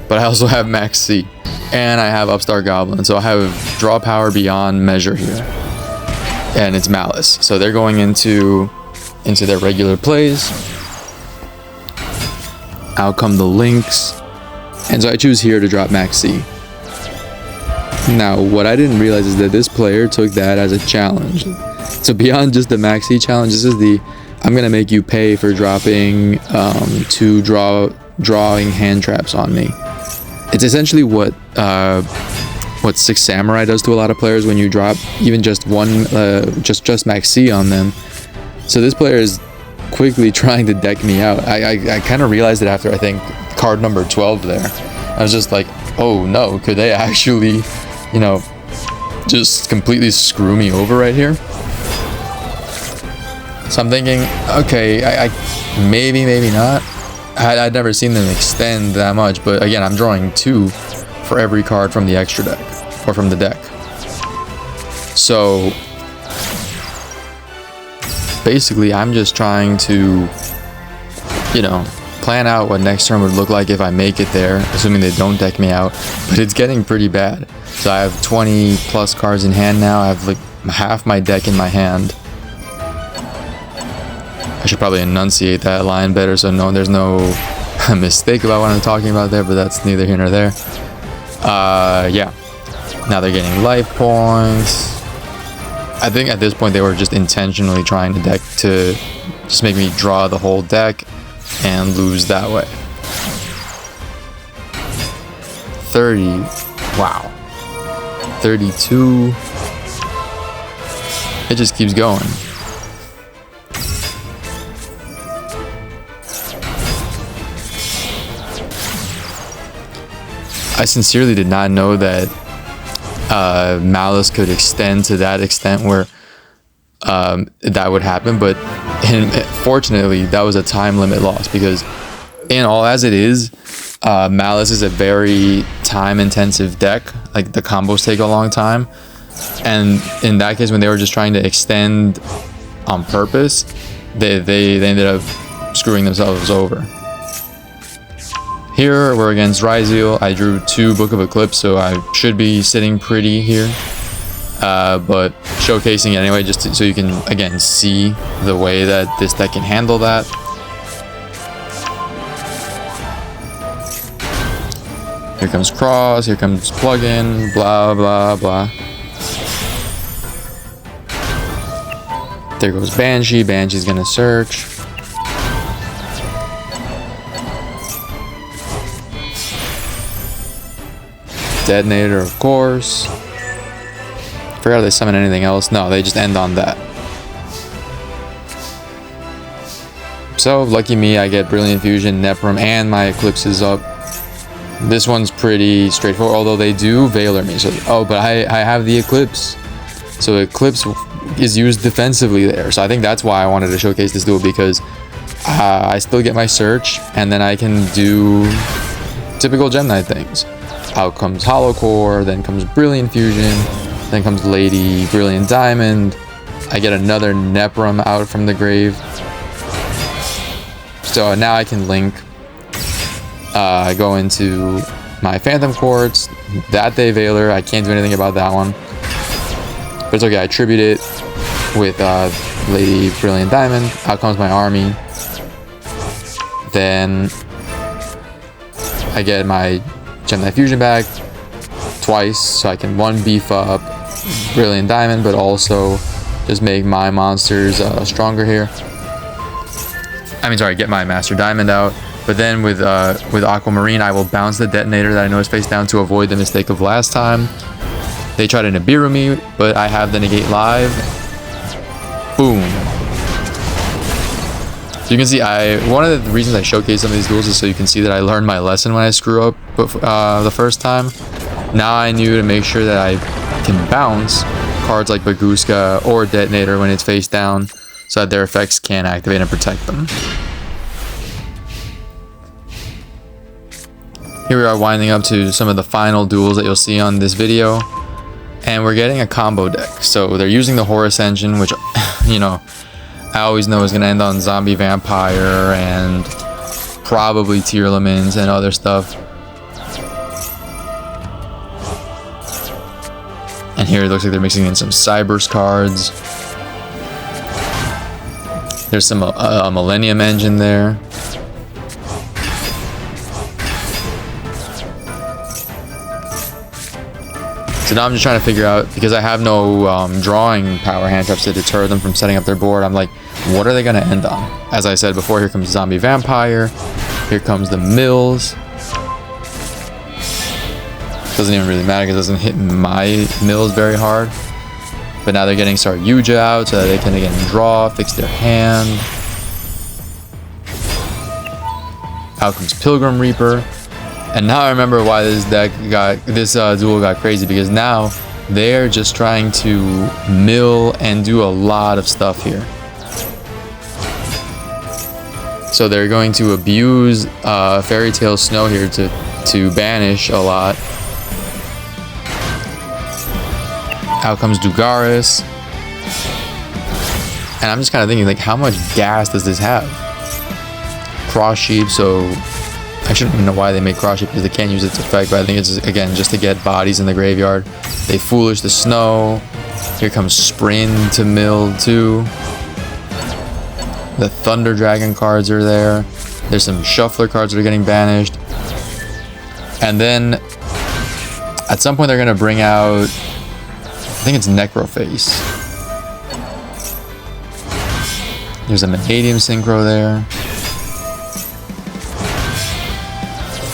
But I also have Max C. And I have Upstart Goblin. So I have draw power beyond measure here. And it's Maliss. So they're going into their regular plays. Out come the Lynx. And so I choose here to drop Max C. Now, what I didn't realize is that this player took that as a challenge. So beyond just the Max C challenge, this is the I'm going to make you pay for dropping two drawing hand traps on me. It's essentially what Six Samurai does to a lot of players when you drop even just one, just Max C on them. So this player is quickly trying to deck me out. I kind of realized it after, I think, card number 12 there. I was just like, oh no, could they actually, just completely screw me over right here? So I'm thinking, okay, maybe not. I'd never seen them extend that much, but again, I'm drawing 2 for every card from the extra deck, or from the deck. So basically, I'm just trying to, you know, plan out what next turn would look like if I make it there, assuming they don't deck me out, but it's getting pretty bad. So I have 20 plus cards in hand now. I have like half my deck in my hand. I should probably enunciate that line better so there's no mistake about what I'm talking about there, but that's neither here nor there. Yeah. Now they're getting life points. I think at this point they were just intentionally trying to deck to just make me draw the whole deck and lose that way. 30. Wow. 32. It just keeps going. I sincerely did not know that Maliss could extend to that extent where that would happen, but fortunately that was a time limit loss, because in all as it is, Maliss is a very time intensive deck. Like, the combos take a long time, and in that case when they were just trying to extend on purpose, they ended up screwing themselves over. Here we're against Ryzeal. I drew 2 Book of Eclipse, so I should be sitting pretty here. But showcasing it anyway, just so you can again see the way that this deck can handle that. Here comes Cross, here comes Plugin, blah blah blah. There goes Banshee. Banshee's gonna search. Detonator, of course. Forgot if they summon anything else. No, they just end on that. So, lucky me, I get Brilliant Fusion, Neprum, and my Eclipse is up. This one's pretty straightforward, although they do Veiler me. So, oh, but I have the Eclipse. So Eclipse is used defensively there. So I think that's why I wanted to showcase this duel, because I still get my search, and then I can do typical Gem Knight things. Out comes Hollow Core, then comes Brilliant Fusion, then comes Lady Brilliant Diamond. I get another Neprum out from the grave. So now I can link, go into my Phantom Quartz, that day Veiler. I can't do anything about that one, but it's okay. I tribute it with Lady Brilliant Diamond. Out comes my army. Then I get my Gem Knight Fusion back twice, so I can beef up Brilliant Diamond, but also just make my monsters stronger here. I mean, sorry, get my Master Diamond out. But then with Aquamarine, I will bounce the Detonator that I know is face down to avoid the mistake of last time. They try to Nibiru me, but I have the Negate live. Boom. So you can see, one of the reasons I showcase some of these duels is so you can see that I learned my lesson when I screw up the first time. Now I knew to make sure that I can bounce cards like Baguska or Detonator when it's face down, so that their effects can activate and protect them. Here we are winding up to some of the final duels that you'll see on this video. And we're getting a combo deck. So they're using the Horus engine, which, you know, I always know is going to end on Zombie Vampire and probably Tearlaments and other stuff. And here it looks like they're mixing in some Cybers cards. There's some a Millennium engine there. So now I'm just trying to figure out, because I have no drawing power hand traps to deter them from setting up their board. I'm like, what are they going to end on? As I said before, here comes Zombie Vampire. Here comes the Mills. Doesn't even really matter because it doesn't hit my Mills very hard. But now they're getting Star Yugioh out so that they can again draw, fix their hand. Out comes Pilgrim Reaper. And now I remember why this duel got crazy, because now they're just trying to mill and do a lot of stuff here. So they're going to abuse Fairy Tale Snow here to banish a lot. Out comes Dugaris. And I'm just kind of thinking, like, how much gas does this have? Cross Sheep, so I shouldn't even know why they make Cross Sheep because they can't use its effect, but I think it's, again, just to get bodies in the graveyard. They Foolish the Snow. Here comes Sprint to mill too. The Thunder Dragon cards are there. There's some Shuffler cards that are getting banished. And then at some point they're going to bring out, I think it's Necroface. There's a Vanadium Synchro there.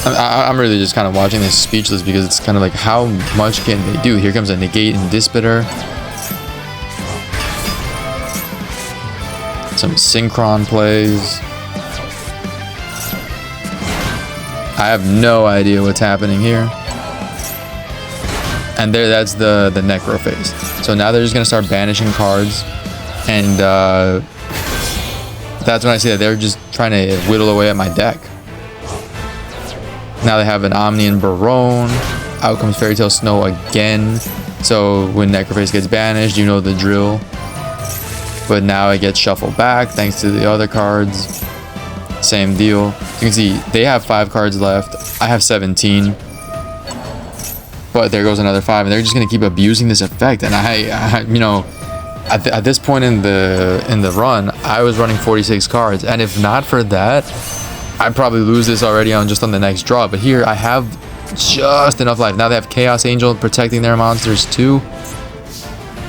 I'm really just kind of watching this speechless because it's kind of like, how much can they do? Here comes a Negate and Dispeter. Some Synchron plays. I have no idea what's happening here. And there, that's the Necroface. So now they're just going to start banishing cards. And that's when I say that they're just trying to whittle away at my deck. Now they have an Omnian Barone. Out comes Fairy Tale Snow again. So when Necroface gets banished, you know the drill. But now it gets shuffled back thanks to the other cards. Same deal. You can see they have 5 cards left. I have 17. But there goes another 5, and they're just gonna keep abusing this effect. And I you know, at this point in the run, I was running 46 cards, and if not for that, I'd probably lose this already on the next draw. But here I have just enough life. Now they have Chaos Angel protecting their monsters too.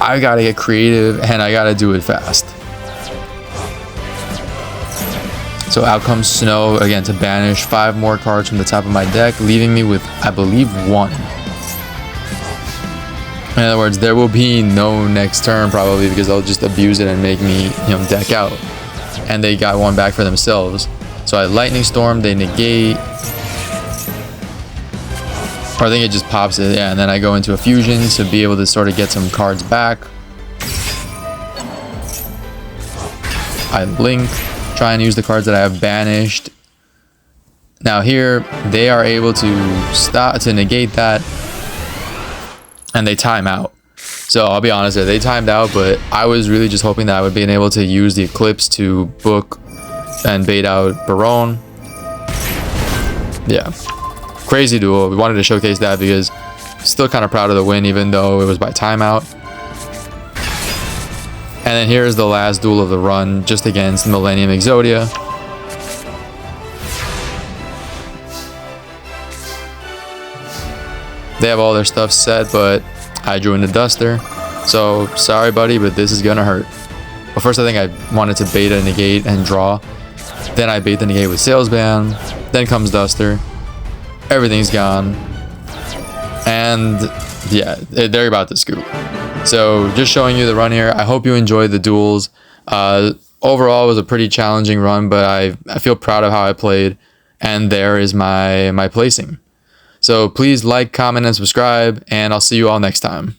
I gotta get creative and I gotta do it fast. So out comes Snow again to banish 5 more cards from the top of my deck, leaving me with, I believe, 1. In other words, there will be no next turn probably because they'll just abuse it and make me, you know, deck out. And they got 1 back for themselves. So I Lightning Storm, they negate. Or I think it just pops it, yeah, and then I go into a fusion to be able to sort of get some cards back. I link, try and use the cards that I have banished. Now here, they are able to stop, to negate that, and they time out. So I'll be honest here, they timed out, but I was really just hoping that I would be able to use the Eclipse to book and bait out Barone. Yeah. Crazy duel. We wanted to showcase that because still kind of proud of the win even though it was by timeout. And then here's the last duel of the run just against Millennium Exodia. They have all their stuff set, but I drew in the Duster. So sorry buddy, but this is gonna hurt. But first I think I wanted to bait a negate and draw. Then I bait the negate with Salesman. Then comes Duster. Everything's gone. And yeah, they're about to scoop. So just showing you the run here. I hope you enjoyed the duels. Overall, it was a pretty challenging run, but I feel proud of how I played. And there is my placing. So please like, comment, and subscribe, and I'll see you all next time.